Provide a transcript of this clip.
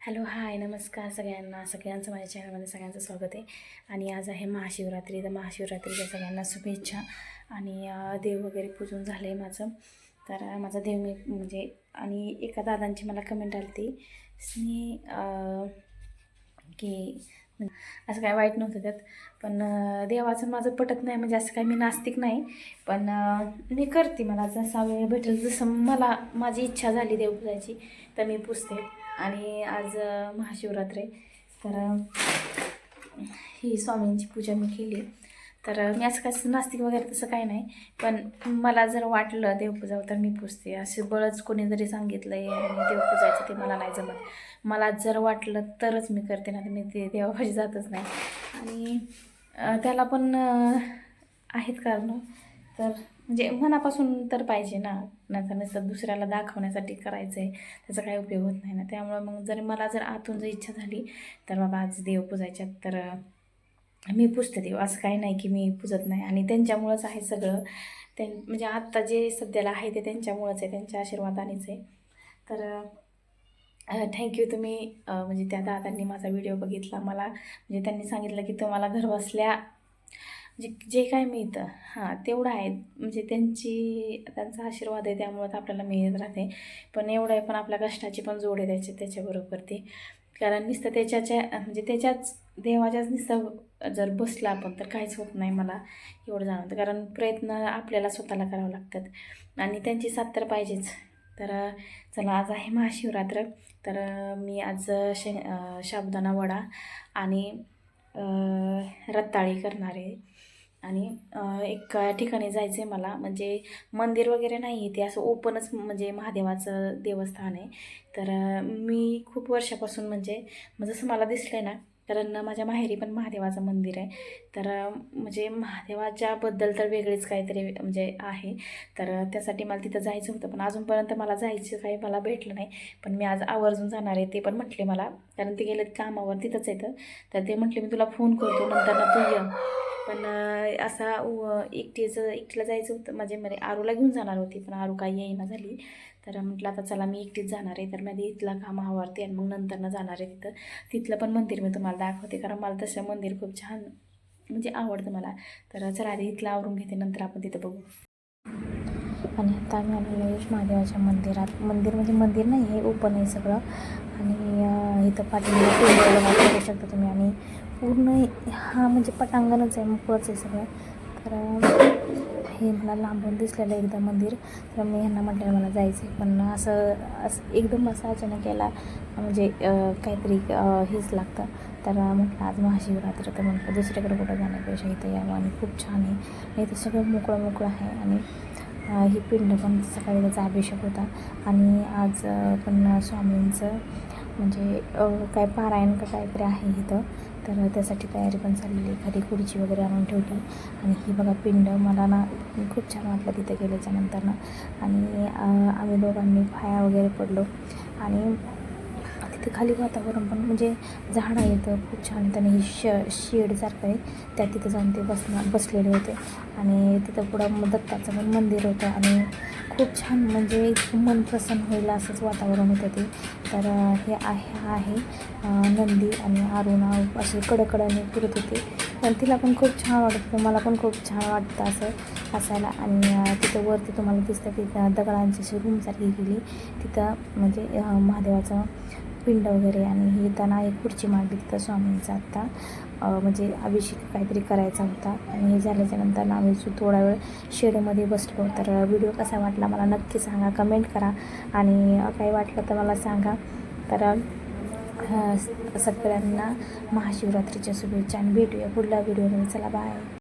Hello hi नमस्कार सगळ्यांचं माझ्या चॅनलमध्ये सगळ्यांचं स्वागत आहे. आणि आज आहे महाशिवरात्री. तर महाशिवरात्रीच्या सगळ्यांना शुभेच्छा. आणि देव वगैरे पूजून झालं आहे माझं. तर माझा देव मी म्हणजे आणि एका दादांची मला कमेंट आली ती की असं काय वाईट नव्हतं त्यात, पण देवाचं माझं पटत नाही. म्हणजे असं काय मी नास्तिक नाही, पण मी करते. मला जसा वेळ भेटेल जसं मला माझी इच्छा झाली देव पूजायची तर मी पुजते. आणि आज महाशिवरात्री तर ही स्वामींची पूजा मी केली. तर मी असं काय नास्तिक वगैरे तसं काही नाही, पण मला जर वाटलं देव पूजावं तर मी पुजते. असे बळच कोणी जरी सांगितलं आहे आणि देव पूजायचं ते मला नाही जमत. मला जर वाटलं तरच मी करते, ना तर मी ते देवापाशी जातच नाही. आणि त्याला पण आहेत कारण. तर म्हणजे मनापासून तर पाहिजे ना, नाहीतर नुसतं दुसऱ्याला दाखवण्यासाठी करायचं आहे त्याचा काही उपयोग होत नाही ना. त्यामुळं मग मला जर आतून जर इच्छा झाली तर बाबा आज देव पूजायच्यात तर मी पुजते देव. असं काही नाही की मी पूजत नाही. आणि त्यांच्यामुळंच आहे सगळं. म्हणजे आत्ता जे सध्याला आहे ते त्यांच्यामुळंच आहे, त्यांच्या आशीर्वादानेच आहे. तर थँक्यू. तुम्ही म्हणजे त्या दादांनी माझा व्हिडिओ बघितला. मला म्हणजे त्यांनी सांगितलं की तुम्हाला घरबसल्या म्हणजे जे काय मिळतं तेवढं आहे. म्हणजे त्यांचा आशीर्वाद आहे त्यामुळं तर आपल्याला मिळत राहते. पण एवढं आहे, पण आपल्या कष्टाची पण जोड आहे त्याच्याबरोबर ते. कारण नुसतं म्हणजे त्याच्याच देवाच्याच नुसतं जर बसलं आपण तर काहीच होत नाही. मला एवढं जाणवतं, कारण प्रयत्न आपल्याला स्वतःला करावं लागतात आणि त्यांची साथ तर पाहिजेच. तर चला, आज आहे महाशिवरात्र. तर मी आज साबुदाणा वडा आणि रताळी करणार आहे. आणि एक ठिकाणी जायचं आहे मला. म्हणजे मंदिर वगैरे नाही आहे, ते असं ओपनच म्हणजे महादेवाचं देवस्थान आहे. तर मी खूप वर्षापासून म्हणजे जसं मला दिसलं आहे ना, कारण माझ्या माहेरी पण महादेवाचं मंदिर आहे. तर म्हणजे महादेवाच्याबद्दल तर वेगळीच काहीतरी म्हणजे आहे. तर त्यासाठी मला तिथं जायचं होतं, पण अजूनपर्यंत मला जायचं काही मला भेटलं नाही. पण मी आज आवर्जून जाणार आहे. ते पण म्हटले मला, कारण ते गेले कामावर तिथंच येतं. तर ते म्हटले मी तुला फोन करतो नंतर ना तू ये. पण असा एकटीला जायचं होतं. म्हणजे आरूला घेऊन जाणार होती, पण आरू काही येईना झाली. तर म्हटलं आता चला मी एकटीच जाणार आहे. तर मी आधी इथला काम आवरते आणि मग नंतरनं जाणार आहे तिथलं पण मंदिर मी तुम्हाला दाखवते, कारण मला तसं मंदिर खूप छान म्हणजे आवडतं मला. तर चला आधी इथलं आवरून घेते, नंतर आपण तिथं बघू. आणि आता आम्ही आलेलो आहे महादेवाच्या मंदिरात. मंदिर म्हणजे मंदिर नाही, हे ओपन आहे सगळं. आणि इथं पाठीमागे बघू शकता तुम्ही. आणि पूर्ण म्हणजे पटांगणच आहे, मोकळंच आहे सगळं. तर हे मला लांबून दिसलेलं एकदम मंदिर. तर मी ह्यांना म्हटलं मला जायचं आहे, पण असं एकदम असं अचानक यायला म्हणजे काहीतरी हेच लागतं. तर म्हटलं आज महाशिवरात्र, तर म्हटलं दुसरीकडे कुठं जाण्यापेक्षा इथं यावं. आणि खूप छान आहे इथं, सगळं मोकळं आहे. आणि ही पिंड पण सकाळी त्याचा अभिषेक होता. आणि आज पण स्वामींचं म्हणजे काय पारायण का काहीतरी आहे इथं. तर त्यासाठी तयारी पण चाललेली. खाली खुर्ची वगैरे आणून ठेवली. आणि ही बघा पिंड, मला ना खूप छान वाटलं तिथे गेल्याच्या नंतर ना. आणि आम्ही दोघांनी पाया वगैरे पडलो. आणि तिथे खाली वातावरण पण म्हणजे झाडं येतं खूप छान. त्याने ही शेडसारखं आहे, त्या तिथं जाऊन ते बसलेले होते. आणि तिथं पुढं दत्ताचं पण मंदिर होतं. आणि खूप छान म्हणजे मन प्रसन्न होईल असंच वातावरण होतं ते. तर हे आहे नंदी. आणि अरुणा असे कडकडने फिरत होते. पण तिला पण खूप छान वाटत होतं, मला पण खूप छान वाटतं असं असायला. आणि तिथं वरती तुम्हाला दिसतं तिथं दगडांची अशी रूमसारखी केली तिथं, म्हणजे महादेवाचं पिंड वगैरे. आणि ही त्यांना एक खुर्ची मांडली तिथं स्वामींचा आत्ता म्हणजे अभिषेक काहीतरी करायचा होता. आणि हे झाल्याच्यानंतर आम्ही थोडा वेळ शेडमध्ये बसलो. तर व्हिडिओ कसा वाटला मला नक्की सांगा, कमेंट करा. आणि काही वाटलं तर मला सांगा. तर सगळ्यांना महाशिवरात्रीच्या शुभेच्छा आणि भेटूया पुढल्या व्हिडिओमध्ये. चला बाय.